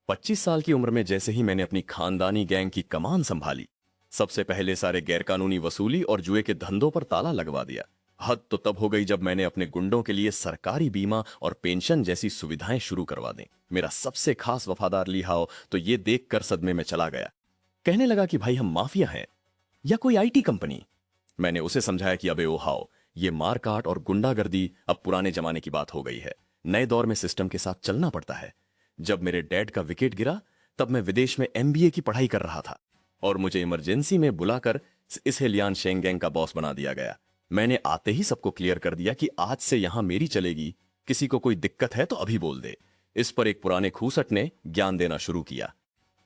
25 साल की उम्र में जैसे ही मैंने अपनी खानदानी गैंग की कमान संभाली, सबसे पहले सारे गैरकानूनी वसूली और जुए के धंधों पर ताला लगवा दिया। हद तो तब हो गई जब मैंने अपने गुंडों के लिए सरकारी बीमा और पेंशन जैसी सुविधाएं शुरू करवा दी। मेरा सबसे खास वफादार लिहाओ तो ये देखकर सदमे में चला गया। कहने लगा कि भाई हम माफिया हैं या कोई आईटी कंपनी। मैंने उसे समझाया कि अबे ओ हाओ, ये मारकाट और गुंडागर्दी अब पुराने जमाने की बात हो गई है। नए दौर में सिस्टम के साथ चलना पड़ता है। जब मेरे डैड का विकेट गिरा तब मैं विदेश में एमबीए की पढ़ाई कर रहा था और मुझे इमरजेंसी में बुलाकर इस हेलियान शेंगेंग का बॉस बना दिया गया। मैंने आते ही सबको क्लियर कर दिया कि आज से यहां मेरी चलेगी, किसी को कोई दिक्कत है तो अभी बोल दे। इस पर एक पुराने खूसट ने ज्ञान देना शुरू किया।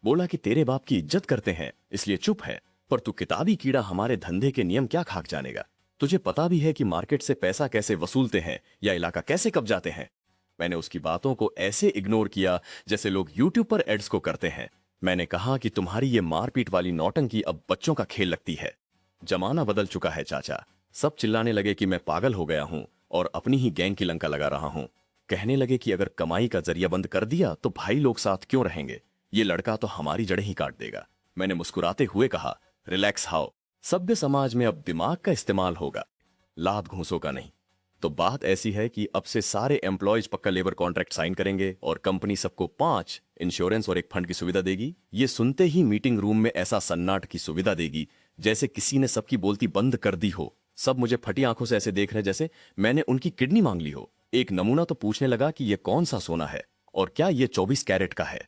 बोला कि तेरे बाप की इज्जत करते हैं इसलिए चुप है, पर तू किताबी कीड़ा हमारे धंधे के नियम क्या खाक जानेगा। तुझे पता भी है कि मार्केट से पैसा कैसे वसूलते हैं या इलाका कैसे कब्जाते हैं। मैंने उसकी बातों को ऐसे इग्नोर किया जैसे लोग यूट्यूब पर एड्स को करते हैं। मैंने कहा कि तुम्हारी ये मारपीट वाली नौटंकी अब बच्चों का खेल लगती है। जमाना बदल चुका है चाचा। सब चिल्लाने लगे कि मैं पागल हो गया हूं और अपनी ही गैंग की लंका लगा रहा हूं। कहने लगे कि अगर कमाई का जरिया बंद कर दिया तो भाई लोग साथ क्यों रहेंगे, ये लड़का तो हमारी जड़ें ही काट देगा। मैंने मुस्कुराते हुए कहा, रिलैक्स हाओ, सभ्य समाज में अब दिमाग का इस्तेमाल होगा, लात घूंसों का नहीं। तो बात ऐसी है कि अब से सारे एम्प्लॉयज पक्का लेबर कॉन्ट्रैक्ट साइन करेंगे और कंपनी सबको 5 इंश्योरेंस और एक फंड की सुविधा देगी। ये सुनते ही मीटिंग रूम में ऐसा सन्नाट की सुविधा देगी जैसे किसी ने सबकी बोलती बंद कर दी हो। सब मुझे फटी आंखों से ऐसे देख रहे जैसे मैंने उनकी किडनी मांग ली हो। एक नमूना तो पूछने लगा कि ये कौन सा सोना है और क्या ये 24 कैरेट का है।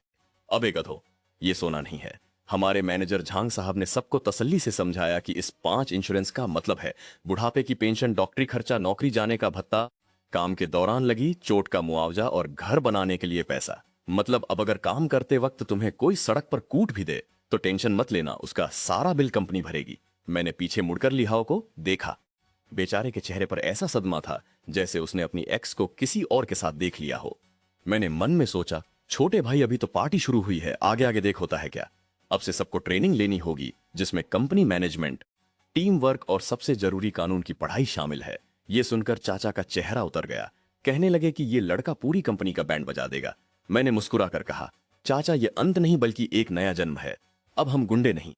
अब एक गधो, ये सोना नहीं है। हमारे मैनेजर झांग साहब ने सबको तसल्ली से समझाया कि इस 5 इंश्योरेंस का मतलब है बुढ़ापे की पेंशन, डॉक्टरी खर्चा, नौकरी जाने का भत्ता, काम के दौरान लगी चोट का मुआवजा और घर बनाने के लिए पैसा। मतलब अब अगर काम करते वक्त तुम्हें कोई सड़क पर कूट भी दे तो टेंशन मत लेना, उसका सारा बिल कंपनी भरेगी। मैंने पीछे मुड़कर लिहाओ को देखा। बेचारे के चेहरे पर ऐसा सदमा था जैसे उसने अपनी एक्स को किसी और के साथ देख लिया हो। मैंने मन में सोचा, छोटे भाई अभी तो पार्टी शुरू हुई है, आगे आगे देख होता है क्या। अब से सबको ट्रेनिंग लेनी होगी जिसमें कंपनी मैनेजमेंट, टीम वर्क और सबसे जरूरी कानून की पढ़ाई शामिल है। यह सुनकर चाचा का चेहरा उतर गया। कहने लगे कि यह लड़का पूरी कंपनी का बैंड बजा देगा। मैंने मुस्कुराकर कहा, चाचा ये अंत नहीं बल्कि एक नया जन्म है। अब हम गुंडे नहीं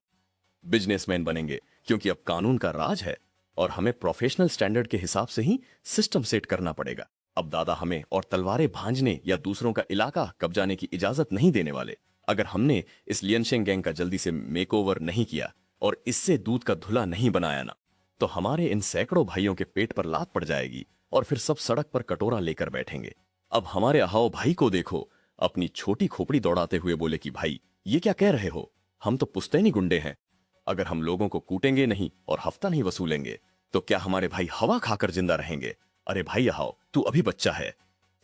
बिजनेसमैन बनेंगे, क्योंकि अब कानून का राज है और हमें प्रोफेशनल स्टैंडर्ड के हिसाब से ही सिस्टम सेट करना पड़ेगा। अब दादा हमें और तलवारें भांजने या दूसरों का इलाका कब्जाने की इजाजत नहीं देने वाले। अगर हमने इस लियनशेंग गैंग का जल्दी से मेकओवर नहीं किया और इससे दूध का धुला नहीं बनाया ना, तो हमारे इन सैकड़ों भाइयों के पेट पर लात पड़ जाएगी और फिर सब सड़क पर कटोरा लेकर बैठेंगे। अब हमारे अहाओ भाई को देखो, अपनी छोटी खोपड़ी दौड़ाते हुए बोले कि भाई ये क्या कह रहे हो, हम तो पुश्तैनी गुंडे हैं। अगर हम लोगों को कूटेंगे नहीं और हफ्ता नहीं वसूलेंगे तो क्या हमारे भाई हवा खाकर जिंदा रहेंगे। अरे भाई अहाओ, तू अभी बच्चा है।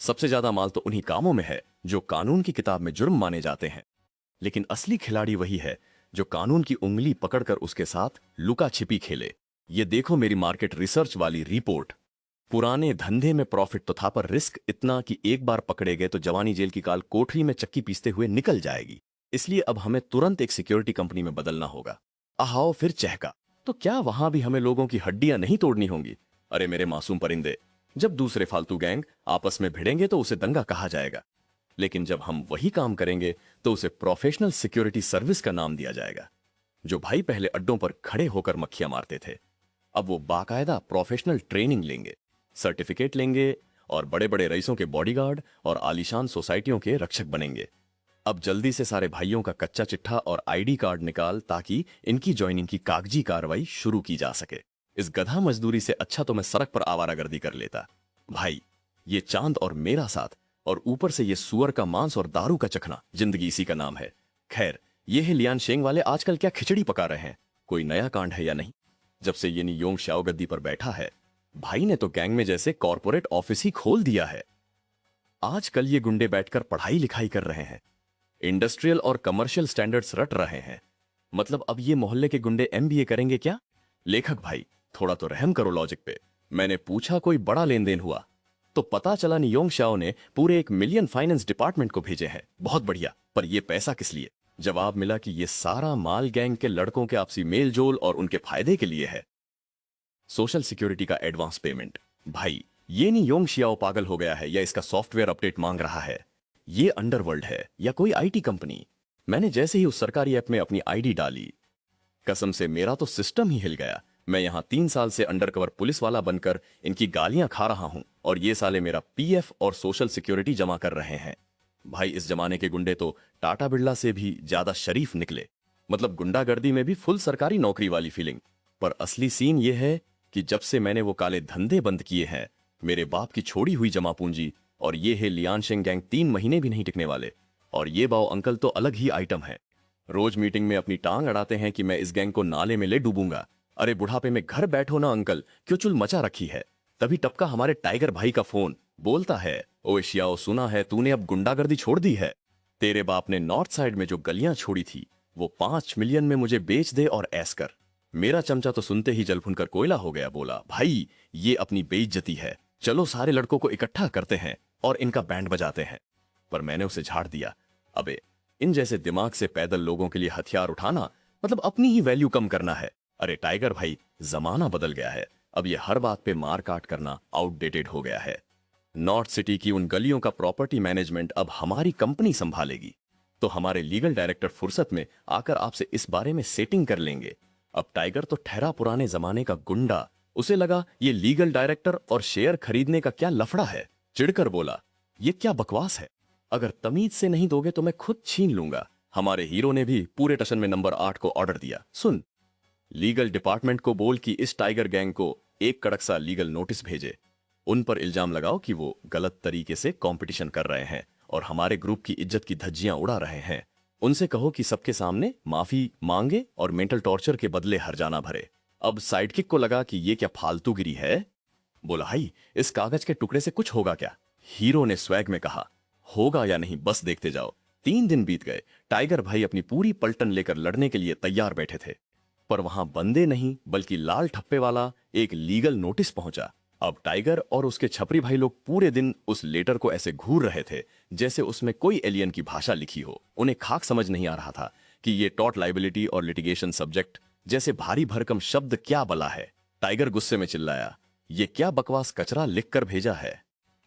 सबसे ज्यादा माल तो उन्हीं कामों में है जो कानून की किताब में जुर्म माने जाते हैं, लेकिन असली खिलाड़ी वही है जो कानून की उंगली पकड़कर उसके साथ लुका छिपी खेले। ये देखो मेरी मार्केट रिसर्च वाली रिपोर्ट। पुराने धंधे में प्रॉफिट तो था, पर रिस्क इतना कि एक बार पकड़े गए तो जवानी जेल की काल कोठरी में चक्की पीसते हुए निकल जाएगी। इसलिए अब हमें तुरंत एक सिक्योरिटी कंपनी में बदलना होगा। अहाओ फिर चहका, तो क्या वहां भी हमें लोगों की हड्डियां नहीं तोड़नी होंगी। अरे मेरे मासूम परिंदे, जब दूसरे फालतू गैंग आपस में भिड़ेंगे तो उसे दंगा कहा जाएगा, लेकिन जब हम वही काम करेंगे तो उसे प्रोफेशनल सिक्योरिटी सर्विस का नाम दिया जाएगा। जो भाई पहले अड्डों पर खड़े होकर मक्खियां मारते थे, अब वो बाकायदा प्रोफेशनल ट्रेनिंग लेंगे, सर्टिफिकेट लेंगे और बड़े बड़े रईसों के बॉडीगार्ड और आलीशान सोसाइटियों के रक्षक बनेंगे। अब जल्दी से सारे भाइयों का कच्चा चिट्ठा और आईडी कार्ड निकाल ताकि इनकी ज्वाइनिंग की कागजी कार्रवाई शुरू की जा सके। इस गधा मजदूरी से अच्छा तो मैं सड़क पर आवारागर्दी कर लेता। भाई, ये चांद और मेरा साथ और ऊपर से ये सुअर का मांस और दारू का चखना, जिंदगी इसी का नाम है। खैर, ये है लियान शेंग वाले आजकल क्या खिचड़ी पका रहे हैं, कोई नया कांड है या नहीं। जब से ये नियोंग श्याओ गद्दी पर बैठा है, भाई ने तो गैंग में जैसे कॉर्पोरेट ऑफिस ही खोल दिया है। आजकल ये गुंडे बैठकर पढ़ाई लिखाई कर रहे हैं, इंडस्ट्रियल और कमर्शियल स्टैंडर्ड्स रट रहे हैं। मतलब अब ये मोहल्ले के गुंडे एमबीए करेंगे क्या। लेखक भाई, थोड़ा तो रहम करो लॉजिक पे। मैंने पूछा कोई बड़ा लेन देन हुआ तो पता चला नियोंग शाओ ने पूरे 1 मिलियन फाइनेंस डिपार्टमेंट को भेजे हैं। बहुत बढ़िया, पर यह पैसा किस लिए। जवाब मिला कि यह सारा माल गैंग के लड़कों के आपसी मेल जोल और उनके फायदे के लिए है। सोशल सिक्योरिटी का एडवांस पेमेंट। भाई, ये नियोंग शियाओ पागल हो गया है या इसका सॉफ्टवेयर अपडेट मांग रहा है। ये अंडरवर्ल्ड है या कोई आईटी कंपनी? मैंने जैसे ही उस सरकारी ऐप में अपनी आईडी डाली, कसम से मेरा तो सिस्टम ही हिल गया। मैं यहाँ 3 साल से अंडरकवर पुलिस वाला बनकर इनकी गालियां खा रहा हूं और ये साले मेरा पीएफ और सोशल सिक्योरिटी जमा कर रहे हैं। भाई, इस जमाने के गुंडे तो टाटा बिरला से भी ज्यादा शरीफ निकले। मतलब गुंडागर्दी में भी फुल सरकारी नौकरी वाली फीलिंग। पर असली सीन ये है कि जब से मैंने वो काले धंधे बंद किए हैं, मेरे बाप की छोड़ी हुई जमा पूंजी और ये है लियानशेंग गैंग 3 महीने भी नहीं टिकने वाले। और ये बाओ अंकल तो अलग ही आइटम है। रोज मीटिंग में अपनी टांग अड़ाते हैं कि मैं इस गैंग को नाले में ले डूबूंगा। अरे बुढ़ापे में घर बैठो ना अंकल, क्यों चुल मचा रखी है? तभी टपका हमारे टाइगर भाई का फोन। बोलता है, ओ एशियाओ, सुना है तूने अब गुंडागर्दी छोड़ दी है। तेरे बाप ने नॉर्थ साइड में जो गलियां छोड़ी थी वो 5 मिलियन में मुझे बेच दे और ऐस कर। मेरा चमचा तो सुनते ही जल भुनकर कोयला हो गया। बोला, भाई ये अपनी बेइज्जती है, चलो सारे लड़कों को इकट्ठा करते हैं और इनका बैंड बजाते हैं। पर मैंने उसे झाड़ दिया। अबे, इन जैसे दिमाग से पैदल लोगों के लिए हथियार उठाना मतलब अपनी ही वैल्यू कम करना है। अरे टाइगर भाई, जमाना बदल गया है। अब ये हर बात पे मार काट करना आउटडेटेड हो गया है। नॉर्थ सिटी की उन गलियों का प्रॉपर्टी मैनेजमेंट अब हमारी कंपनी संभालेगी। तो हमारे लीगल डायरेक्टर फुर्सत में आकर आपसे इस बारे में सेटिंग कर लेंगे। अब टाइगर तो ठहरा पुराने जमाने का गुंडा। उसे लगा ये लीगल डायरेक्टर और शेयर खरीदने का क्या लफड़ा है। चिढ़कर बोला, ये क्या बकवास है? अगर तमीज से नहीं दोगे तो मैं खुद छीन लूंगा। हमारे हीरो ने भी पूरे टशन में नंबर 8 को ऑर्डर दिया। सुन, लीगल डिपार्टमेंट को बोल कि इस टाइगर गैंग को एक कड़क सा लीगल नोटिस भेजे। उन पर इल्जाम लगाओ कि वो गलत तरीके से कंपटीशन कर रहे हैं और हमारे ग्रुप की इज्जत की धज्जियां उड़ा रहे हैं। उनसे कहो कि सबके सामने माफी मांगे और मेंटल टॉर्चर के बदले हर्जाना भरे। अब साइडकिक को लगा कि ये क्या फालतूगिरी है। बोला, हाई इस कागज के टुकड़े से कुछ होगा क्या? हीरो ने स्वैग में कहा, होगा या नहीं बस देखते जाओ। 3 दिन बीत गए। टाइगर भाई अपनी पूरी पलटन लेकर लड़ने के लिए तैयार बैठे थे। पर वहां बंदे नहीं बल्कि लाल ठप्पे वाला एक लीगल नोटिस पहुंचा। अब टाइगर और उसके छपरी भाई लोग पूरे दिन उस लेटर को ऐसे घूर रहे थे जैसे उसमें कोई एलियन की भाषा लिखी हो। उन्हें खाक समझ नहीं आ रहा था कि ये टॉर्ट लाइबिलिटी और लिटिगेशन सब्जेक्ट जैसे भारी भरकम शब्द क्या बला है। टाइगर गुस्से में चिल्लाया, ये क्या बकवास कचरा लिखकर भेजा है?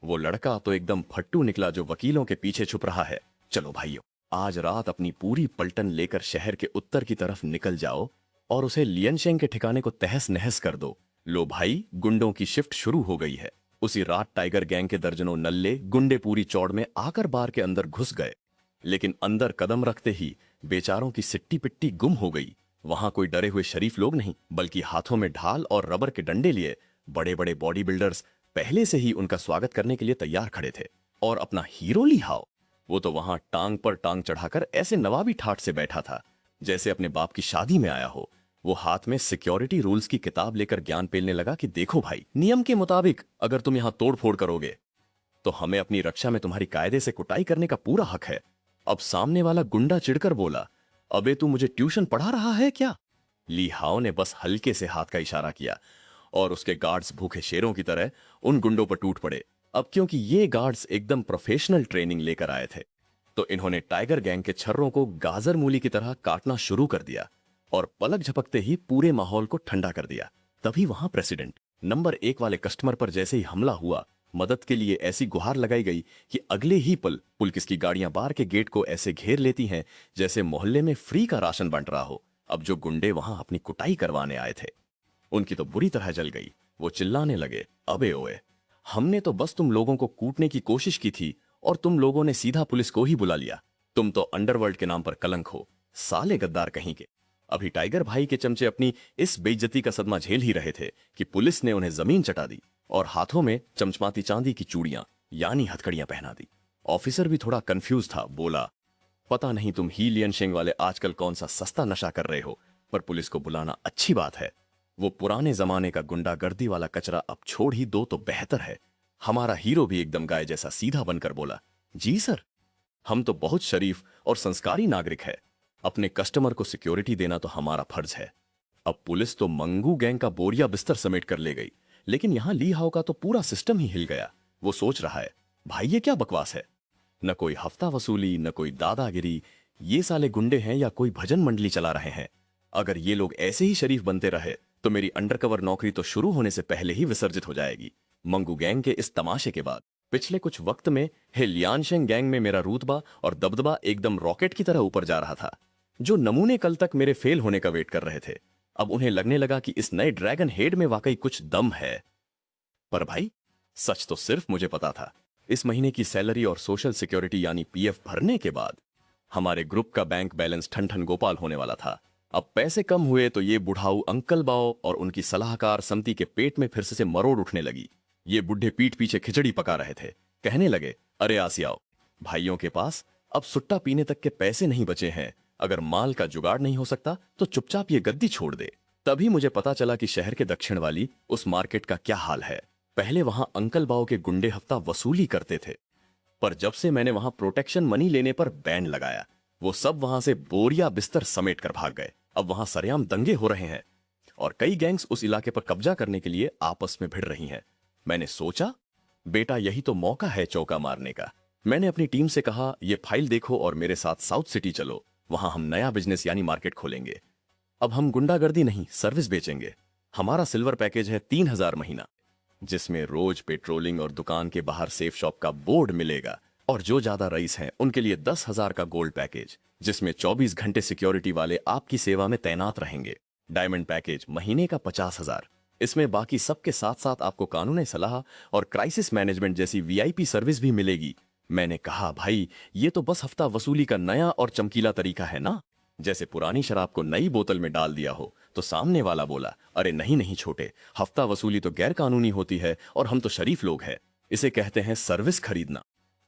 वो लड़का तो एकदम फट्टू निकला जो वकीलों के पीछे छुप रहा है। चलो भाइयों, आज रात अपनी पूरी पलटन लेकर शहर के उत्तर की तरफ निकल जाओ और उसे लियनशेंग के ठिकाने को तहस नहस कर दो। लो भाई, गुंडों की शिफ्ट शुरू हो गई है। उसी रात टाइगर गैंग के दर्जनों नल्ले गुंडे पूरी चौड़ में आकर बार के अंदर घुस गए। लेकिन अंदर कदम रखते ही बेचारों की सिट्टी पिट्टी गुम हो गई। वहां कोई डरे हुए शरीफ लोग नहीं बल्कि हाथों में ढाल और रबर के डंडे लिए बड़े बड़े बॉडी बिल्डर्स पहले से ही उनका स्वागत करने के लिए तैयार खड़े थे। और अपना हीरो ली हाओ, वो तो वहां टांग पर टांग चढ़ाकर ऐसे नवाबी ठाठ से बैठा था जैसे अपने बाप की शादी में आया हो। वो हाथ में सिक्योरिटी रूल्स की किताब लेकर ज्ञान पेलने लगा कि देखो भाई, नियम के मुताबिक अगर तुम यहां तोड़फोड़ करोगे तो हमें अपनी रक्षा में तुम्हारी कायदे से कुटाई करने का पूरा हक है। अब सामने वाला गुंडा चिढ़कर बोला, अबे तू मुझे ट्यूशन पढ़ा रहा है क्या? ली हाओ ने बस हल्के से हाथ का इशारा किया और उसके गार्ड्स भूखे शेरों की तरह उन गुंडों पर टूट पड़े। अब क्योंकि ये गार्ड्स एकदम प्रोफेशनल ट्रेनिंग लेकर आए थे तो इन्होंने टाइगर गैंग के छर्रों को गाजर मूली की तरह काटना शुरू कर दिया और पलक झपकते ही पूरे माहौल को ठंडा कर दिया। तभी वहां प्रेसिडेंट नंबर 1 वाले कस्टमर पर जैसे ही हमला हुआ, मदद के लिए ऐसी गुहार लगाई गई कि अगले ही पल पुलिस की गाड़ियां बार के गेट को ऐसे घेर लेती हैं जैसे मोहल्ले में फ्री का राशन बंट रहा हो। अब जो गुंडे वहां अपनी कुटाई करवाने आए थे उनकी तो बुरी तरह जल गई। वो चिल्लाने लगे, अबे ओए, हमने तो बस तुम लोगों को कूटने की कोशिश की थी और तुम लोगों ने सीधा पुलिस को ही बुला लिया। तुम तो अंडरवर्ल्ड के नाम पर कलंक हो, साले गद्दार कहीं के। अभी टाइगर भाई के चमचे अपनी इस बेइज्जती का सदमा झेल ही रहे थे कि पुलिस ने उन्हें जमीन चटा दी और हाथों में चमचमाती चांदी की चूड़ियां यानी हथकड़ियां पहना दी। ऑफिसर भी थोड़ा कंफ्यूज था। बोला, पता नहीं तुम ही लियनशेंग वाले आजकल कौन सा सस्ता नशा कर रहे हो, पर पुलिस को बुलाना अच्छी बात है। वो पुराने जमाने का गुंडागर्दी वाला कचरा अब छोड़ ही दो तो बेहतर है। हमारा हीरो भी एकदम गाय जैसा सीधा बनकर बोला, जी सर, हम तो बहुत शरीफ और संस्कारी नागरिक है। अपने कस्टमर को सिक्योरिटी देना तो हमारा फर्ज है। अब पुलिस तो मंगू गैंग का बोरिया बिस्तर समेट कर ले गई, लेकिन यहां ली हाओ का तो पूरा सिस्टम ही हिल गया। वो सोच रहा है, भाई ये क्या बकवास है? न कोई हफ्ता वसूली, न कोई दादागिरी। ये साले गुंडे हैं या कोई भजन मंडली चला रहे हैं? अगर ये लोग ऐसे ही शरीफ बनते रहे तो मेरी अंडरकवर नौकरी तो शुरू होने से पहले ही विसर्जित हो जाएगी। मंगू गैंग के इस तमाशे के बाद पिछले कुछ वक्त में हे लियांशेंग गैंग में मेरा रुतबा और दबदबा एकदम रॉकेट की तरह ऊपर जा रहा था। जो नमूने कल तक मेरे फेल होने का वेट कर रहे थे, अब उन्हें लगने लगा कि इस नए ड्रैगन हेड में वाकई कुछ दम है। पर भाई, सच तो सिर्फ मुझे पता था। इस महीने की सैलरी और सोशल सिक्योरिटी यानी पीएफ भरने के बाद हमारे ग्रुप का बैंक बैलेंस ठन ठन गोपाल होने वाला था। अब पैसे कम हुए तो ये बुढ़ाऊ अंकल बाओ और उनकी सलाहकार समती के पेट में फिर से मरोड़ उठने लगी। ये बुढ़े पीठ पीछे खिचड़ी पका रहे थे। कहने लगे, अरे आसियाओ, भाइयों के पास अब सुट्टा पीने तक के पैसे नहीं बचे हैं। अगर माल का जुगाड़ नहीं हो सकता तो चुपचाप ये गद्दी छोड़ दे। तभी मुझे पता चला कि शहर के दक्षिण वाली उस मार्केट का क्या हाल है। पहले वहां अंकल बाओ के गुंडे हफ्ता वसूली करते थे, पर जब से मैंने वहां प्रोटेक्शन मनी लेने पर बैन लगाया, वो सब वहां से बोरिया बिस्तर समेट कर भाग गए। अब वहां सरेआम दंगे हो रहे हैं और कई गैंग्स उस इलाके पर कब्जा करने के लिए आपस में भिड़ रही हैं। मैंने सोचा, बेटा यही तो मौका है चौका मारने का। मैंने अपनी टीम से कहा, ये फाइल देखो और मेरे साथ साउथ सिटी चलो। वहां हम नया बिजनेस यानी मार्केट खोलेंगे। अब हम गुंडागर्दी नहीं, सर्विस बेचेंगे। हमारा सिल्वर पैकेज है 3,000 महीना, जिसमें रोज पेट्रोलिंग और दुकान के बाहर सेफ शॉप का बोर्ड मिलेगा। और जो ज्यादा रईस हैं उनके लिए 10,000 का गोल्ड पैकेज, जिसमें 24 घंटे सिक्योरिटी वाले आपकी सेवा में तैनात रहेंगे। डायमंड पैकेज महीने का 50,000। इसमें बाकी सबके साथ साथ आपको कानूनी सलाह और क्राइसिस मैनेजमेंट जैसी वीआईपी सर्विस भी मिलेगी। मैंने कहा, भाई ये तो बस हफ्ता वसूली का नया और चमकीला तरीका है ना। जैसे पुरानी शराब को नई बोतल में डाल दिया हो। तो सामने वाला बोला, अरे नहीं नहीं छोटे, हफ्ता वसूली तो गैर कानूनी होती है और हम तो शरीफ लोग हैं। इसे कहते हैं सर्विस खरीदना,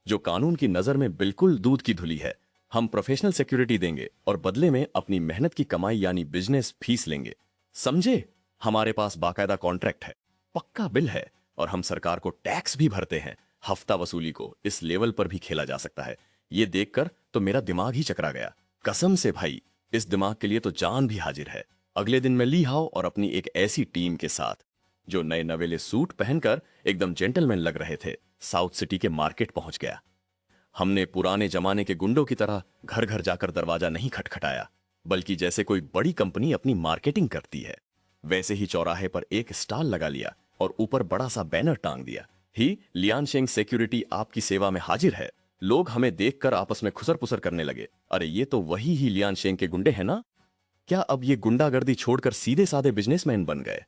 जो कानून की नजर में बिल्कुल दूध की धुली है। हम प्रोफेशनल सिक्योरिटी देंगे और बदले में अपनी मेहनत की कमाई यानी बिजनेस फीस लेंगे। समझे? हमारे पास बाकायदा कॉन्ट्रैक्ट है, पक्का बिल है और हम सरकार को टैक्स भी भरते हैं। हफ्ता वसूली को इस लेवल पर भी खेला जा सकता है। ये देखकर तो मेरा दिमाग ही चकरा गया। कसम से भाई, इस दिमाग के लिए तो जान भी हाजिर है। अगले दिन मैं ली हाओ और अपनी एक ऐसी टीम के साथ, जो नए नवेले सूट पहनकर एकदम जेंटलमैन लग रहे थे, साउथ सिटी के मार्केट पहुंच गया। हमने पुराने जमाने के गुंडों की तरह घर घर जाकर दरवाजा नहीं खटखटाया, बल्कि जैसे कोई बड़ी कंपनी अपनी मार्केटिंग करती है वैसे ही चौराहे पर एक स्टॉल लगा लिया और ऊपर बड़ा सा बैनर टांग दिया, ही लियांशेंग सिक्योरिटी आपकी सेवा में हाजिर है। लोग हमें देखकर आपस में खुसर पुसर करने लगे, अरे ये तो वही ही लियांशेंग के गुंडे हैं ना। क्या अब ये गुंडागर्दी छोड़कर सीधे साधे बिजनेसमैन बन गए?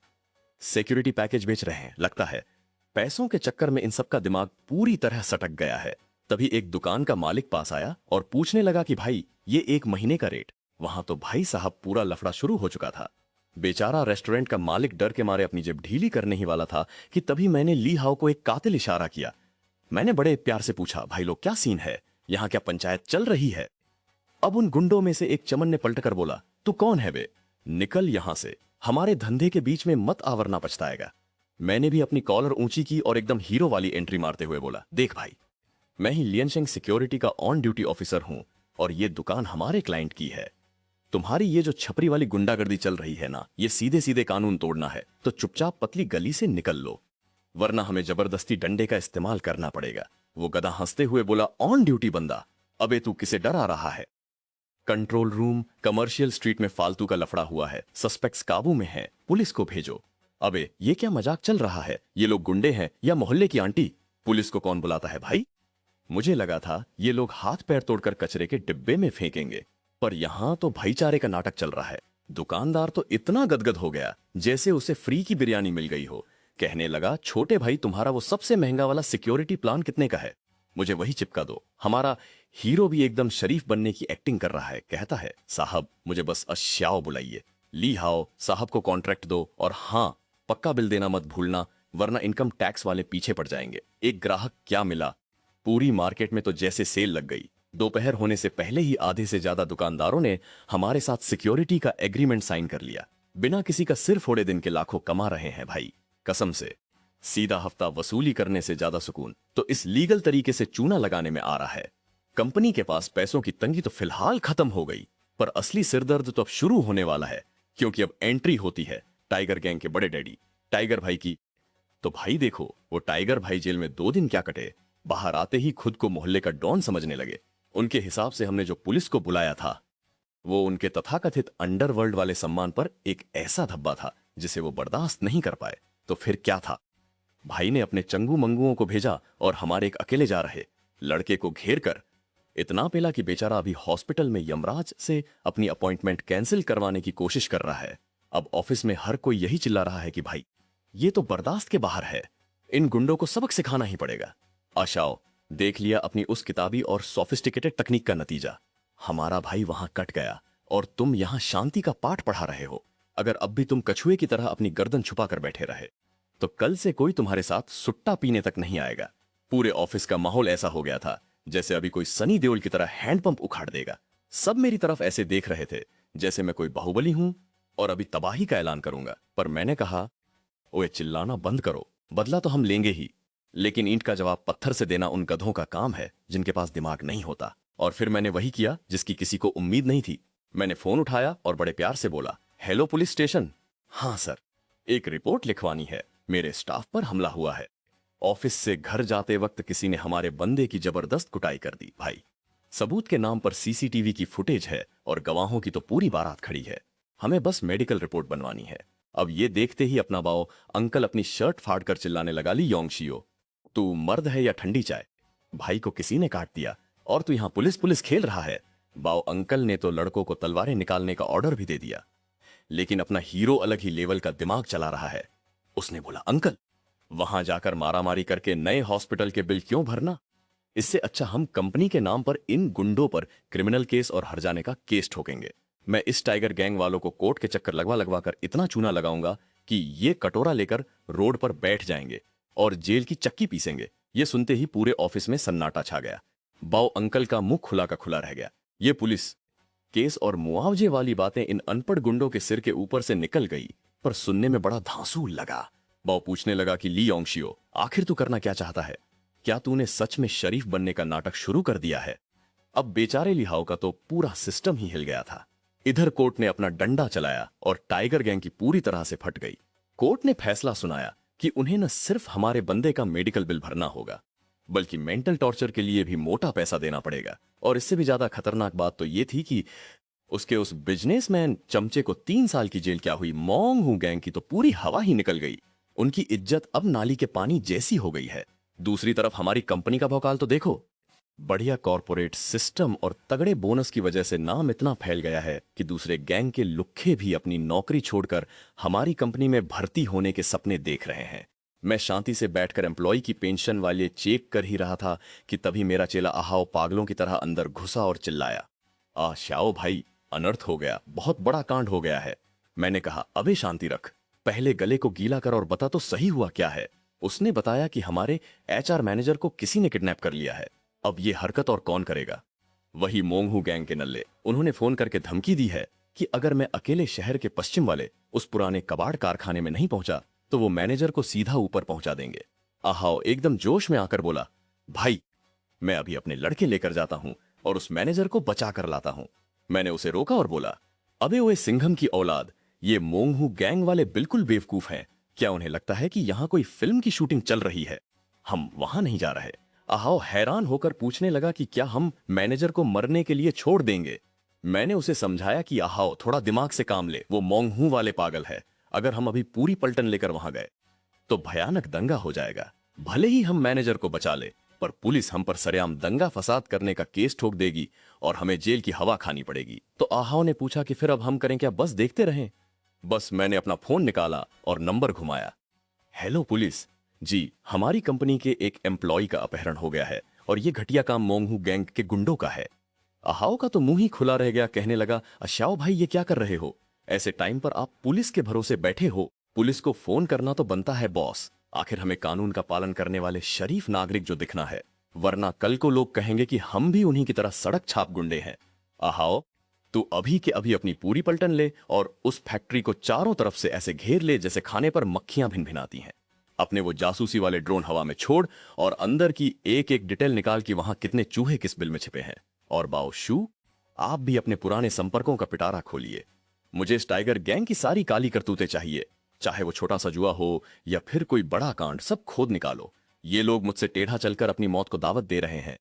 सिक्योरिटी पैकेज बेच रहे हैं लगता है। पैसों के चक्कर में इन सब का दिमाग पूरी तरह सटक गया है। तभी एक दुकान का मालिक पास आया और पूछने लगा कि भाई ये एक महीने का रेट। वहां तो भाई साहब पूरा लफड़ा शुरू हो चुका था। बेचारा रेस्टोरेंट का मालिक डर के मारे अपनी जेब ढीली करने ही वाला था कि तभी मैंने ली हाओ को एक कातिल इशारा किया। मैंने बड़े प्यार से पूछा, भाई लोग क्या सीन है, यहां क्या पंचायत चल रही है? अब उन गुंडों में से एक चमन ने पलटकर बोला, तू कौन है बे, निकल यहां से, हमारे धंधे के बीच में मत आवरना पछताएगा। मैंने भी अपनी कॉलर ऊंची की और एकदम हीरो वाली एंट्री मारते हुए बोला, देख भाई, मैं ही लियांशेंग सिक्योरिटी का ऑन ड्यूटी ऑफिसर हूं और ये दुकान हमारे क्लाइंट की है। तुम्हारी ये जो छपरी वाली गुंडागर्दी चल रही है ना, ये सीधे सीधे कानून तोड़ना है तो चुपचाप पतली गली से निकल लो, वरना हमें जबरदस्ती डंडे का इस्तेमाल करना पड़ेगा। वो गधा हंसते हुए बोला, ऑन ड्यूटी बंदा, अबे तू किसे डरा रहा है? कंट्रोल रूम, कमर्शियल स्ट्रीट में फालतू का लफड़ा हुआ है, सस्पेक्ट्स काबू में है, पुलिस को भेजो। अबे ये क्या मजाक चल रहा है? ये लोग गुंडे हैं या मोहल्ले की आंटी? पुलिस को कौन बुलाता है भाई? मुझे लगा था ये लोग हाथ पैर तोड़कर कचरे के डिब्बे में फेंकेंगे, पर यहां तो भाईचारे का नाटक चल रहा है। दुकानदार तो इतना गदगद हो गया जैसे उसे फ्री की बिरयानी मिल गई हो। कहने लगा, छोटे भाई तुम्हारा वो सबसे महंगा वाला सिक्योरिटी प्लान कितने का है? मुझे वही चिपका दो। हमारा हीरो भी एकदम शरीफ बनने की एक्टिंग कर रहा है, कहता है, साहब मुझे बस अश्याओ बुलाइए, ली हाओ साहब को कॉन्ट्रैक्ट दो और हाँ, पक्का बिल देना मत भूलना, वरना इनकम टैक्स वाले पीछे पड़ जाएंगे। एक ग्राहक क्या मिला, पूरी मार्केट में तो जैसे सेल लग गई। दोपहर होने से पहले ही आधे से ज्यादा दुकानदारों ने हमारे साथ सिक्योरिटी का एग्रीमेंट साइन कर लिया। बिना किसी का सिर फोड़े दिन के लाखों कमा रहे हैं भाई, कसम से। सीधा हफ्ता वसूली करने से ज्यादा सुकून तो इस लीगल तरीके से चूना लगाने में आ रहा है। कंपनी के पास पैसों की तंगी तो फिलहाल खत्म हो गई, पर असली सिरदर्द तो अब शुरू होने वाला है, क्योंकि अब एंट्री होती है टाइगर गैंग के बड़े डैडी टाइगर भाई की। तो भाई देखो, वो टाइगर भाई जेल में 2 दिन क्या कटे, बाहर आते ही खुद को मोहल्ले का डॉन समझने लगे। उनके हिसाब से हमने जो पुलिस को बुलाया था वो उनके तथाकथित अंडरवर्ल्ड वाले सम्मान पर एक ऐसा धब्बा था जिसे वो बर्दाश्त नहीं कर पाए। तो फिर क्या था? भाई ने अपने चंगू मंगुओं को भेजा और हमारे एक अकेले जा रहे लड़के को घेर कर इतना पेला कि बेचारा अभी हॉस्पिटल में यमराज से अपनी अपॉइंटमेंट कैंसिल करवाने की कोशिश कर रहा है। अब ऑफिस में हर कोई यही चिल्ला रहा है कि भाई ये तो बर्दाश्त के बाहर है, इन गुंडों को सबक सिखाना ही पड़ेगा। आशाओ, देख लिया अपनी उस किताबी और सोफिस्टिकेटेड तकनीक का नतीजा। हमारा भाई वहां कट गया और तुम यहां शांति का पाठ पढ़ा रहे हो। अगर अब भी तुम कछुए की तरह अपनी गर्दन छुपा कर बैठे रहे तो कल से कोई तुम्हारे साथ सुट्टा पीने तक नहीं आएगा। पूरे ऑफिस का माहौल ऐसा हो गया था जैसे अभी कोई सनी देओल की तरह हैंडपंप उखाड़ देगा। सब मेरी तरफ ऐसे देख रहे थे जैसे मैं कोई बाहुबली हूं और अभी तबाही का ऐलान करूंगा। पर मैंने कहा, ओए चिल्लाना बंद करो, बदला तो हम लेंगे ही, लेकिन ईंट का जवाब पत्थर से देना उन गधों का काम है जिनके पास दिमाग नहीं होता। और फिर मैंने वही किया जिसकी किसी को उम्मीद नहीं थी। मैंने फोन उठाया और बड़े प्यार से बोला, हेलो पुलिस स्टेशन। हाँ सर, एक रिपोर्ट लिखवानी है, मेरे स्टाफ पर हमला हुआ है। ऑफिस से घर जाते वक्त किसी ने हमारे बंदे की जबरदस्त कुटाई कर दी। भाई सबूत के नाम पर सीसीटीवी की फुटेज है और गवाहों की तो पूरी बारात खड़ी है। हमें बस मेडिकल रिपोर्ट बनवानी है। अब ये देखते ही अपना बाओ अंकल अपनी शर्ट फाड़ कर चिल्लाने लगा, ली योंगशियो, तू मर्द है या ठंडी चाय? भाई को किसी ने काट दिया और तू यहां पुलिस पुलिस खेल रहा है। बाओ अंकल ने तो लड़कों को तलवारें निकालने का ऑर्डर भी दे दिया, लेकिन अपना हीरो अलग ही लेवल का दिमाग चला रहा है। उसने बोला, अंकल वहां जाकर मारामारी करके नए हॉस्पिटल के बिल क्यों भरना? इससे अच्छा हम कंपनी के नाम पर इन गुंडों पर क्रिमिनल केस और हर्जाने का केस ठोकेंगे। मैं इस टाइगर गैंग वालों को कोर्ट के चक्कर लगवा लगवा कर इतना चूना लगाऊंगा कि ये कटोरा लेकर रोड पर बैठ जाएंगे और जेल की चक्की पीसेंगे। ये सुनते ही पूरे ऑफिस में सन्नाटा छा गया। बाओ अंकल का मुंह खुला का खुला रह गया। ये पुलिस केस और मुआवजे वाली बातें इन अनपढ़ गुंडों के सिर के ऊपर से निकल गई, पर सुनने में बड़ा धांसू लगा। बाओ पूछने लगा कि ली योंगशियो, आखिर तू करना क्या चाहता है? क्या तूने सच में शरीफ बनने का नाटक शुरू कर दिया है? अब बेचारे लिहाओ का तो पूरा सिस्टम ही हिल गया था। इधर कोर्ट ने अपना डंडा चलाया और टाइगर गैंग की पूरी तरह से फट गई। कोर्ट ने फैसला सुनाया कि उन्हें न सिर्फ हमारे बंदे का मेडिकल बिल भरना होगा, बल्कि मेंटल टॉर्चर के लिए भी मोटा पैसा देना पड़ेगा। और इससे भी ज्यादा खतरनाक बात तो यह थी कि उसके उस बिजनेसमैन चमचे को 3 साल की जेल क्या हुई, मोंग हू गैंग की तो पूरी हवा ही निकल गई। उनकी इज्जत अब नाली के पानी जैसी हो गई है। दूसरी तरफ हमारी कंपनी का भौकाल तो देखो। बढ़िया कॉरपोरेट सिस्टम और तगड़े बोनस की वजह से नाम इतना फैल गया है कि दूसरे गैंग के लुक्खे भी अपनी नौकरी छोड़कर हमारी कंपनी में भर्ती होने के सपने देख रहे हैं। मैं शांति से बैठकर एम्प्लॉय की पेंशन वाले चेक कर ही रहा था कि तभी मेरा चेला आहाओ पागलों की तरह अंदर घुसा और चिल्लाया, श्याओ भाई, अनर्थ हो गया, बहुत बड़ा कांड हो गया है। मैंने कहा, अबे शांति रख, पहले गले को गीला कर और बता तो सही हुआ क्या है। उसने बताया कि हमारे एचआर मैनेजर को किसी ने किडनैप कर लिया है। अब ये हरकत और कौन करेगा? वही मोंगहू गैंग के नल्ले। उन्होंने फोन करके धमकी दी है कि अगर मैं अकेले शहर के पश्चिम वाले उस पुराने कबाड़ कारखाने में नहीं पहुंचा तो वो मैनेजर को सीधा ऊपर पहुंचा देंगे। आहाओ एकदम जोश में आकर बोला, भाई मैं अभी अपने लड़के लेकर जाता हूं और उस मैनेजर को बचा कर लाता हूं। मैंने उसे रोका और बोला, अबे ओए सिंघम की औलाद, ये मोंगहू गैंग वाले बिल्कुल बेवकूफ हैं। क्या उन्हें लगता है कि यहां कोई फिल्म की शूटिंग चल रही है? हम वहां नहीं जा रहे। आहाओ हैरान होकर पूछने लगा कि क्या हम मैनेजर को मरने के लिए छोड़ देंगे? मैंने उसे समझाया कि आहाओ थोड़ा दिमाग से काम ले, वो मोंगहू वाले पागल है। अगर हम अभी पूरी पलटन लेकर वहां गए तो भयानक दंगा हो जाएगा। भले ही हम मैनेजर को बचा ले, पर पुलिस हम पर सरेआम दंगा फसाद करने का केस ठोक देगी और हमें जेल की हवा खानी पड़ेगी। तो आहाओ ने पूछा कि फिर अब हम करें क्या, बस देखते रहें? बस मैंने अपना फोन निकाला और नंबर घुमाया। हेलो पुलिस जी, हमारी कंपनी के एक एम्प्लॉय का अपहरण हो गया है और ये घटिया काम मोंगहू गैंग के गुंडों का है। आहाओ का तो मुंह ही खुला रह गया, कहने लगा, अश्याओ भाई ये क्या कर रहे हो? ऐसे टाइम पर आप पुलिस के भरोसे बैठे हो। पुलिस को फोन करना तो बनता है बॉस। आखिर हमें कानून का पालन करने वाले शरीफ नागरिक जो दिखना है, वरना कल को लोग कहेंगे कि हम भी उन्हीं की तरह सड़क छाप गुंडे हैं। आहाओ तू अभी के अभी अपनी पूरी पलटन ले और उस फैक्ट्री को चारों तरफ से ऐसे घेर ले जैसे खाने पर मक्खियां भिनभिनाती हैं। अपने वो जासूसी वाले ड्रोन हवा में छोड़ और अंदर की एक एक डिटेल निकाल कि वहां कितने चूहे किस बिल में छिपे हैं। और बाओ शू, आप भी अपने पुराने संपर्कों का पिटारा खोलिए। मुझे इस टाइगर गैंग की सारी काली करतूतें चाहिए, चाहे वो छोटा सा जुआ हो या फिर कोई बड़ा कांड, सब खोद निकालो। ये लोग मुझसे टेढ़ा चलकर अपनी मौत को दावत दे रहे हैं।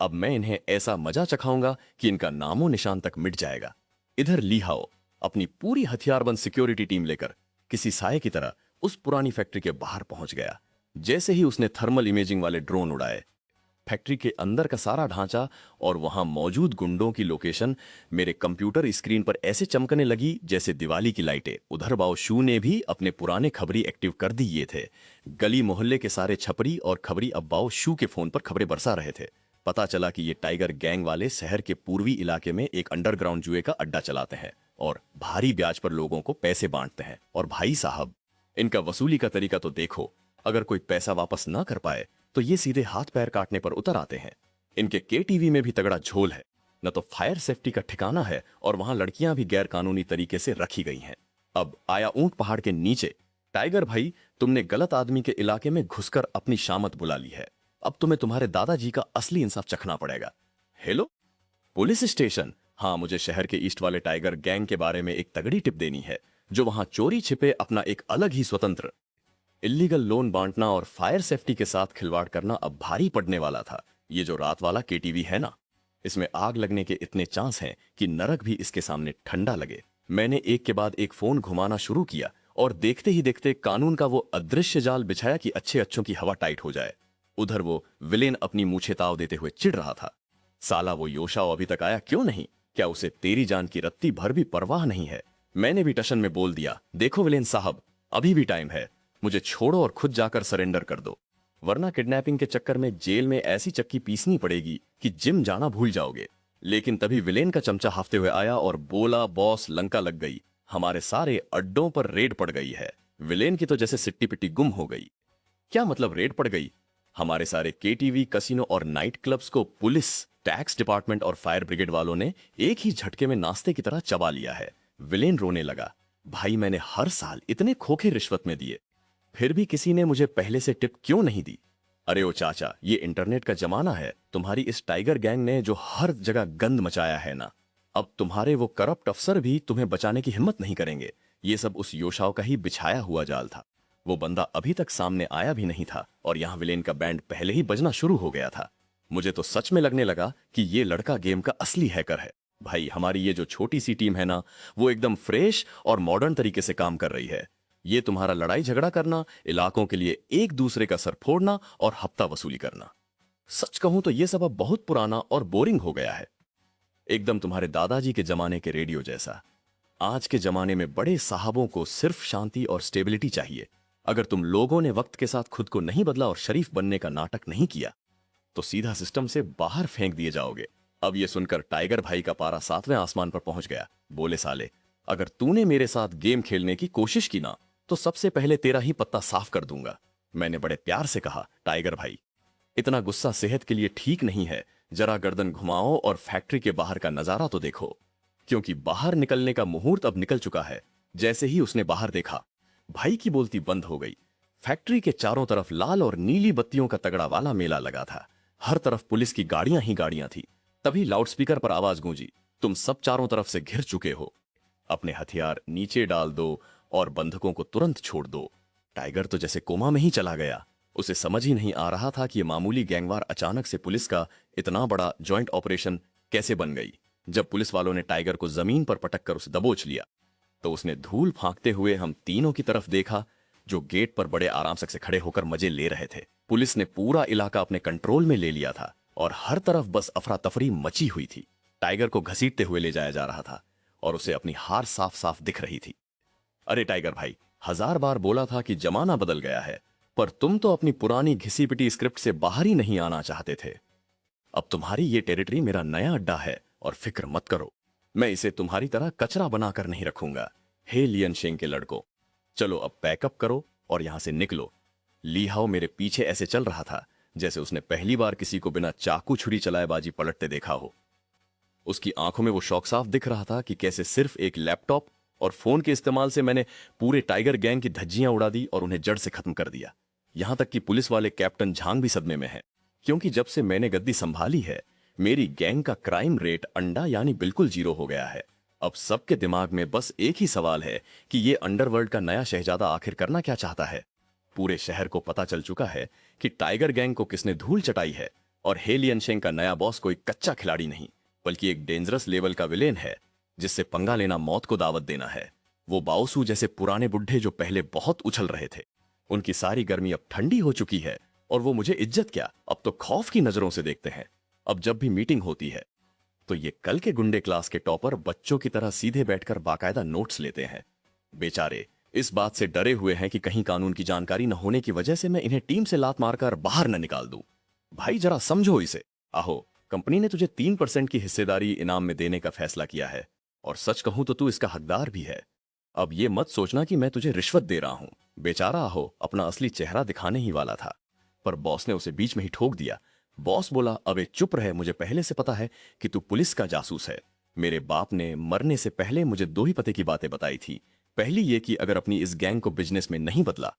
अब मैं इन्हें ऐसा मजा चखाऊंगा कि इनका नामो निशान तक मिट जाएगा। इधर लीहाओ अपनी पूरी हथियारबंद सिक्योरिटी टीम लेकर किसी साये की तरह उस पुरानी फैक्ट्री के बाहर पहुंच गया। जैसे ही उसने थर्मल इमेजिंग वाले ड्रोन उड़ाए, फैक्ट्री के अंदर का सारा ढांचा और वहां मौजूद गुंडों की लोकेशन मेरे कंप्यूटर स्क्रीन पर ऐसे चमकने लगी जैसे दिवाली की लाइटें। उधर बाओ शू ने भी अपने पुराने खबरी एक्टिव कर दिए थे। गली मोहल्ले के सारे छपरी और खबरी अब बाओ शू के फोन पर खबरें बरसा रहे थे। पता चला कि ये टाइगर गैंग वाले शहर के पूर्वी इलाके में एक अंडरग्राउंड जुए का अड्डा चलाते हैं और भारी ब्याज पर लोगों को पैसे बांटते हैं। और भाई साहब, इनका वसूली का तरीका तो देखो। अगर कोई पैसा वापस ना कर पाए तो ये सीधे हाथ पैर काटने पर उतर आते हैं। इनके केटीवी में भी तगड़ा झोल है, न तो फायर सेफ्टी का ठिकाना है और वहां लड़कियां भी गैर कानूनी तरीके से रखी गई हैं। अब आया ऊंट पहाड़ के नीचे। टाइगर भाई, तुमने गलत आदमी के इलाके में घुसकर अपनी शामत बुला ली है। अब तुम्हें तुम्हारे दादाजी का असली इंसाफ चखना पड़ेगा। Hello police station. हाँ, मुझे शहर के ईस्ट वाले टाइगर गैंग के बारे में एक तगड़ी टिप देनी है, जो वहां चोरी छिपे अपना एक अलग ही स्वतंत्र इलीगल लोन बांटना और फायर सेफ्टी के साथ खिलवाड़ करना अब भारी पड़ने वाला था। ये जो रात वाला केटीवी है ना, इसमें आग लगने के इतने चांस हैं कि नरक भी इसके सामने ठंडा लगे। मैंने एक के बाद एक फोन घुमाना शुरू किया और देखते ही देखते कानून का वो अदृश्य जाल बिछाया कि अच्छे अच्छों की हवा टाइट हो जाए। उधर वो विलेन अपनी मूछे ताव देते हुए चिढ़ रहा था। साला वो योशाओ अभी तक आया क्यों नहीं? क्या उसे तेरी जान की रत्ती भर भी परवाह नहीं है? मैंने भी टशन में बोल दिया, देखो विलेन साहब, अभी भी टाइम है, मुझे छोड़ो और खुद जाकर सरेंडर कर दो, वरना किडनैपिंग के चक्कर में जेल में ऐसी चक्की पीसनी पड़ेगी कि जिम जाना भूल जाओगे। लेकिन तभी विलेन का चमचा हाफते हुए आया और बोला, बॉस लंका लग गई, हमारे सारे अड्डों पर रेड पड़ गई है। विलेन की तो जैसे सिट्टी पिट्टी गुम हो गई। क्या मतलब रेड पड़ गई? हमारे सारे केटीवी, कसिनो और नाइट क्लब्स को पुलिस, टैक्स डिपार्टमेंट और फायर ब्रिगेड वालों ने एक ही झटके में नाश्ते की तरह चबा लिया है। विलेन रोने लगा, भाई मैंने हर साल इतने खोखे रिश्वत में दिए, फिर भी किसी ने मुझे पहले से टिप क्यों नहीं दी? अरे ओ चाचा, ये इंटरनेट का जमाना है। तुम्हारी इस टाइगर गैंग ने जो हर जगह गंद मचाया है ना, अब तुम्हारे वो करप्ट अफसर भी तुम्हें बचाने की हिम्मत नहीं करेंगे। ये सब उस योशाओ का ही बिछाया हुआ जाल था। वो बंदा अभी तक सामने आया भी नहीं था और यहाँ विलेन का बैंड पहले ही बजना शुरू हो गया था। मुझे तो सच में लगने लगा कि ये लड़का गेम का असली हैकर है। भाई, हमारी ये जो छोटी सी टीम है ना, वो एकदम फ्रेश और मॉडर्न तरीके से काम कर रही है। ये तुम्हारा लड़ाई झगड़ा करना, इलाकों के लिए एक दूसरे का सर फोड़ना और हफ्ता वसूली करना, सच कहूं तो ये सब अब बहुत पुराना और बोरिंग हो गया है। एकदम तुम्हारे दादाजी के जमाने के रेडियो जैसा। आज के जमाने में बड़े साहबों को सिर्फ शांति और स्टेबिलिटी चाहिए। अगर तुम लोगों ने वक्त के साथ खुद को नहीं बदला और शरीफ बनने का नाटक नहीं किया तो सीधा सिस्टम से बाहर फेंक दिए जाओगे। अब ये सुनकर टाइगर भाई का पारा 7वें आसमान पर पहुंच गया। बोले, साले, अगर तूने मेरे साथ गेम खेलने की कोशिश की ना तो सबसे पहले तेरा ही पत्ता साफ कर दूंगा। मैंने बड़े प्यार से कहा, टाइगर भाई, इतना गुस्सा सेहत के लिए ठीक नहीं है। जरा गर्दन घुमाओ और फैक्ट्री के बाहर का नजारा तो देखो, क्योंकि बाहर निकलने का मुहूर्त अब निकल चुका है। जैसे ही उसने बाहर देखा, भाई की बोलती बंद हो गई। फैक्ट्री के चारों तरफ लाल और नीली बत्तियों का तगड़ा वाला मेला लगा था। हर तरफ पुलिस की गाड़ियां ही गाड़ियां थी। तभी लाउडस्पीकर पर आवाज गूंजी, तुम सब चारों तरफ से घिर चुके हो, अपने हथियार नीचे डाल दो और बंधकों को तुरंत छोड़ दो। टाइगर तो जैसे कोमा में ही चला गया। उसे समझ ही नहीं आ रहा था कि ये मामूली गैंगवार अचानक से पुलिस का इतना बड़ा जॉइंट ऑपरेशन कैसे बन गई। जब पुलिस वालों ने टाइगर को जमीन पर पटक कर उसे दबोच लिया तो उसने धूल फांकते हुए हम तीनों की तरफ देखा, जो गेट पर बड़े आराम से खड़े होकर मजे ले रहे थे। पुलिस ने पूरा इलाका अपने कंट्रोल में ले लिया था और हर तरफ बस अफरा तफरी मची हुई थी। टाइगर को घसीटते हुए ले जाया जा रहा था और उसे अपनी हार साफ साफ दिख रही थी। अरे टाइगर भाई, 1000 बार बोला था कि जमाना बदल गया है, पर तुम तो अपनी पुरानी घिसी पिटी स्क्रिप्ट से बाहर ही नहीं आना चाहते थे। अब तुम्हारी ये टेरिटरी मेरा नया अड्डा है और फिक्र मत करो, मैं इसे तुम्हारी तरह कचरा बनाकर नहीं रखूंगा। हे लियन शेंग के लड़कों, चलो अब पैकअप करो और यहां से निकलो। ली हाओ मेरे पीछे ऐसे चल रहा था जैसे उसने पहली बार किसी को बिना चाकू छुरी चलाए बाजी पलटते देखा हो। उसकी आंखों में वो शौक साफ दिख रहा था कि कैसे सिर्फ एक लैपटॉप और फोन के इस्तेमाल से मैंने पूरे टाइगर गैंग की धज्जियां उड़ा दी और उन्हें जड़ से खत्म कर दिया। यहां तक कि पुलिस वाले कैप्टन झांग भी सदमे में है, क्योंकि जब से मैंने गद्दी संभाली है मेरी गैंग का क्राइम रेट अंडा यानी बिल्कुल 0 हो गया है। अब सबके दिमाग में बस एक ही सवाल है कि ये अंडरवर्ल्ड का नया शहजादा आखिर करना क्या चाहता है। पूरे शहर को पता चल चुका है कि टाइगर गैंग को किसने धूल चटाई है और हे लियनशेंग का नया बॉस कोई कच्चा खिलाड़ी नहीं, बल्कि एक डेंजरस लेवल का विलेन है जिससे पंगा लेना मौत को दावत देना है। वो बाओसू जैसे पुराने बुढ़े जो पहले बहुत उछल रहे थे, उनकी सारी गर्मी अब ठंडी हो चुकी है और वो मुझे इज्जत क्या, अब तो खौफ की नजरों से देखते हैं। अब जब भी मीटिंग होती है तो ये कल के गुंडे क्लास के टॉपर बच्चों की तरह सीधे बैठकर बाकायदा नोट्स लेते हैं। बेचारे इस बात से डरे हुए हैं कि कहीं कानून की जानकारी न होने की वजह से मैं इन्हें टीम से लात मारकर बाहर न निकाल दूं। भाई जरा समझो इसे। आहो, कंपनी ने तुझे 3% की हिस्सेदारी इनाम में देने का फैसला किया है और सच कहूं तो तू इसका हकदार भी है। अब ये मत सोचना कि मैं तुझे रिश्वत दे रहा हूं। बेचारा आहो अपना असली चेहरा दिखाने ही वाला था, पर बॉस ने उसे बीच में ही ठोक दिया। बॉस बोला, अबे चुप रहे, मुझे पहले से पता है कि तू पुलिस का जासूस है। मेरे बाप ने मरने से पहले मुझे दो ही पते की बातें बताई थी। पहली ये कि अगर अपनी इस गैंग को बिजनेस में नहीं बदला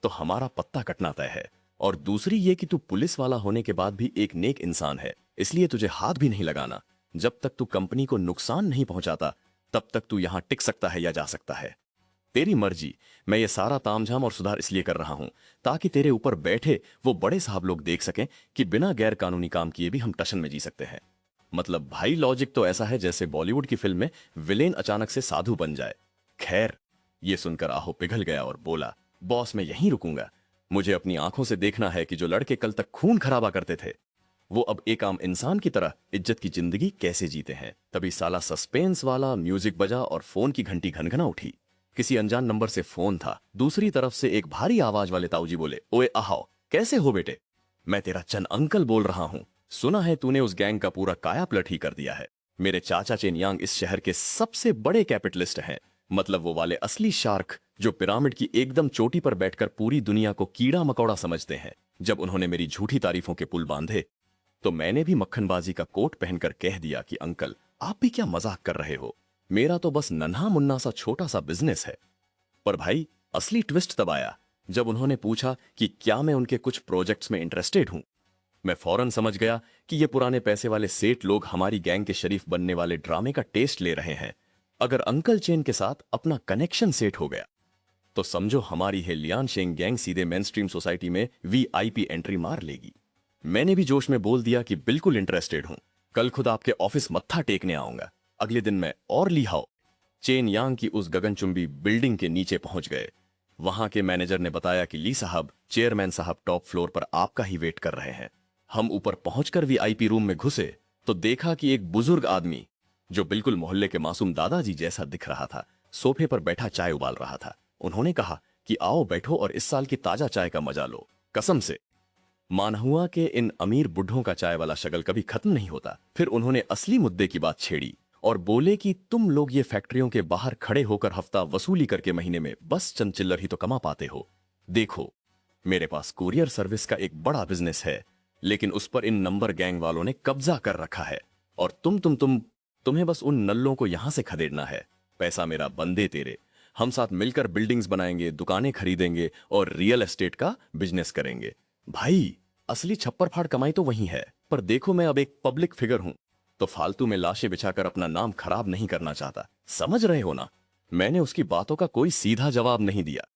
तो हमारा पत्ता कटना तय है, और दूसरी ये कि तू पुलिस वाला होने के बाद भी एक नेक इंसान है, इसलिए तुझे हाथ भी नहीं लगाना। जब तक तू कंपनी को नुकसान नहीं पहुंचाता तब तक तू यहां टिक सकता है या जा सकता है। तेरी मर्जी। मैं ये सारा तामझाम और सुधार इसलिए कर रहा हूं ताकि तेरे ऊपर बैठे वो बड़े साहब लोग देख सकें कि बिना गैर कानूनी काम किए भी हम टशन में जी सकते हैं। मतलब भाई लॉजिक तो ऐसा है जैसे बॉलीवुड की फिल्म में विलेन अचानक से साधु बन जाए। खैर, ये सुनकर आहो पिघल गया और बोला, बॉस मैं यहीं रुकूंगा। मुझे अपनी आंखों से देखना है कि जो लड़के कल तक खून खराबा करते थे वो अब एक आम इंसान की तरह इज्जत की जिंदगी कैसे जीते हैं। तभी साला सस्पेंस वाला म्यूजिक बजा और फोन की घंटी घनघना उठी। किसी अनजान नंबर से फोन था। दूसरी तरफ से एक भारी आवाज वाले ताऊजी बोले, ओए आहाओ, कैसे हो बेटे? मैं तेरा चंद अंकल बोल रहा हूं। सुना है तूने उस गैंग का पूरा काया पलट ही कर दिया है। मेरे चाचा चेन यांग इस शहर के सबसे बड़े कैपिटलिस्ट हैं। मतलब वो वाले असली शार्क जो पिरामिड की एकदम चोटी पर बैठकर पूरी दुनिया को कीड़ा मकोड़ा समझते हैं। जब उन्होंने मेरी झूठी तारीफों के पुल बांधे तो मैंने भी मक्खनबाजी का कोट पहनकर कह दिया कि अंकल आप भी क्या मजाक कर रहे हो, मेरा तो बस नन्हा मुन्ना सा छोटा सा बिजनेस है। पर भाई असली ट्विस्ट तब आया जब उन्होंने पूछा कि क्या मैं उनके कुछ प्रोजेक्ट्स में इंटरेस्टेड हूं। मैं फौरन समझ गया कि ये पुराने पैसे वाले सेठ लोग हमारी गैंग के शरीफ बनने वाले ड्रामे का टेस्ट ले रहे हैं। अगर अंकल चेन के साथ अपना कनेक्शन सेट हो गया तो समझो हमारी है लियान शेंग गैंग सीधे मेनस्ट्रीम सोसाइटी में वीआईपी एंट्री मार लेगी। मैंने भी जोश में बोल दिया कि बिल्कुल इंटरेस्टेड हूं, कल खुद आपके ऑफिस मत्था टेकने आऊंगा। अगले दिन मैं और लिहाओ चेन यांग की उस गगनचुंबी बिल्डिंग के नीचे पहुंच गए। वहां के मैनेजर ने बताया कि ली साहब, चेयरमैन साहब टॉप फ्लोर पर आपका ही वेट कर रहे हैं। हम ऊपर पहुंचकर वीआईपी रूम में घुसे तो देखा कि एक बुजुर्ग आदमी जो बिल्कुल मोहल्ले के मासूम दादाजी जैसा दिख रहा था सोफे पर बैठा चाय उबाल रहा था। उन्होंने कहा कि आओ बैठो और इस साल की ताजा चाय का मजा लो। कसम से मानहुआ के इन अमीर बुढ़ों का चाय वाला शगल कभी खत्म नहीं होता। फिर उन्होंने असली मुद्दे की बात छेड़ी और बोले कि तुम लोग ये फैक्ट्रियों के बाहर खड़े होकर हफ्ता वसूली करके महीने में बस चंद चिल्लर ही तो कमा पाते हो। देखो, मेरे पास कुरियर सर्विस का एक बड़ा बिजनेस है, लेकिन उस पर इन नंबर गैंग वालों ने कब्जा कर रखा है और तुम्हें बस उन नल्लों को यहां से खदेड़ना है। पैसा मेरा, बंदे तेरे। हम साथ मिलकर बिल्डिंग्स बनाएंगे, दुकानें खरीदेंगे और रियल एस्टेट का बिजनेस करेंगे। भाई असली छप्पर फाड़ कमाई तो वही है, पर देखो मैं अब एक पब्लिक फिगर हूं तो फालतू में लाशें बिछाकर अपना नाम खराब नहीं करना चाहता। समझ रहे हो ना? मैंने उसकी बातों का कोई सीधा जवाब नहीं दिया,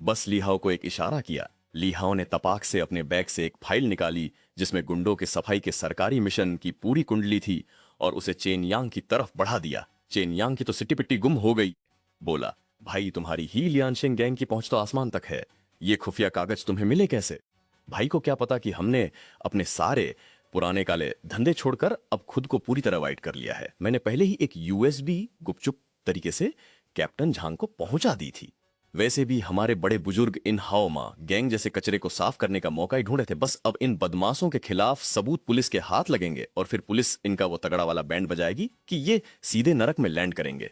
बस लीहाओ को एक इशारा किया। लीहाओ ने तपाक से अपने बैग से एक फाइल निकाली जिसमें गुंडों के सफाई के सरकारी मिशन की पूरी कुंडली थी और उसे चेन यांग की तरफ बढ़ा दिया। चेन यांग की तो सिट्टी पिट्टी गुम हो गई। बोला, भाई तुम्हारी ही लियानशेंग गैंग की पहुंच तो आसमान तक है, ये खुफिया कागज तुम्हें मिले कैसे? भाई को क्या पता कि हमने अपने सारे पुराने काले धंधे छोड़कर अब खुद को पूरी तरह वाइट कर लिया है। मैंने पहले ही एक यूएसबी गुपचुप तरीके से कैप्टन झांग को पहुंचा दी थी। वैसे भी हमारे बड़े बुजुर्ग इन हाओमा गैंग जैसे कचरे को साफ करने का मौका ही ढूंढे थे। बस अब इन बदमाशों के खिलाफ सबूत पुलिस के हाथ लगेंगे और फिर पुलिस इनका वो तगड़ा वाला बैंड बजाएगी कि ये सीधे नरक में लैंड करेंगे।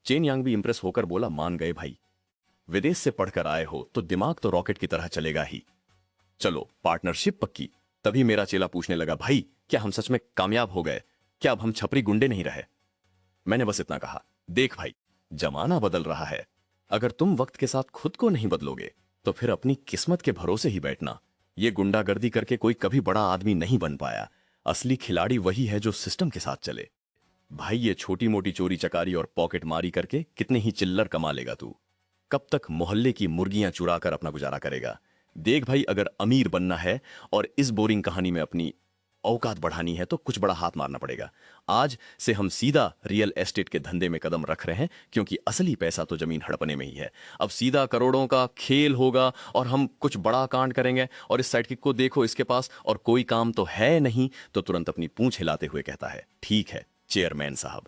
चेन यांग भी इंप्रेस होकर बोला, मान गए भाई, विदेश से पढ़कर आए हो तो दिमाग तो रॉकेट की तरह चलेगा ही। चलो पार्टनरशिप पक्की। तभी मेरा चेला पूछने लगा, भाई क्या हम सच में कामयाब हो गए? क्या अब हम छपरी गुंडे नहीं रहे? मैंने बस इतना कहा, देख भाई, जमाना बदल रहा है। अगर तुम वक्त के साथ खुद को नहीं बदलोगे तो फिर अपनी किस्मत के भरोसे ही बैठना। ये गुंडागर्दी करके कोई कभी बड़ा आदमी नहीं बन पाया। असली खिलाड़ी वही है जो सिस्टम के साथ चले। भाई ये छोटी मोटी चोरी चकारी और पॉकेट मारी करके कितने ही चिल्लर कमा लेगा तू? कब तक मोहल्ले की मुर्गियां चुरा कर अपना गुजारा करेगा? देख भाई, अगर अमीर बनना है और इस बोरिंग कहानी में अपनी औकात बढ़ानी है तो कुछ बड़ा हाथ मारना पड़ेगा। आज से हम सीधा रियल एस्टेट के धंधे में कदम रख रहे हैं, क्योंकि असली पैसा तो जमीन हड़पने में ही है। अब सीधा करोड़ों का खेल होगा और हम कुछ बड़ा कांड करेंगे। और इस साइडकिक को देखो, इसके पास और कोई काम तो है नहीं, तो तुरंत अपनी पूंछ हिलाते हुए कहता है, ठीक है चेयरमैन साहब।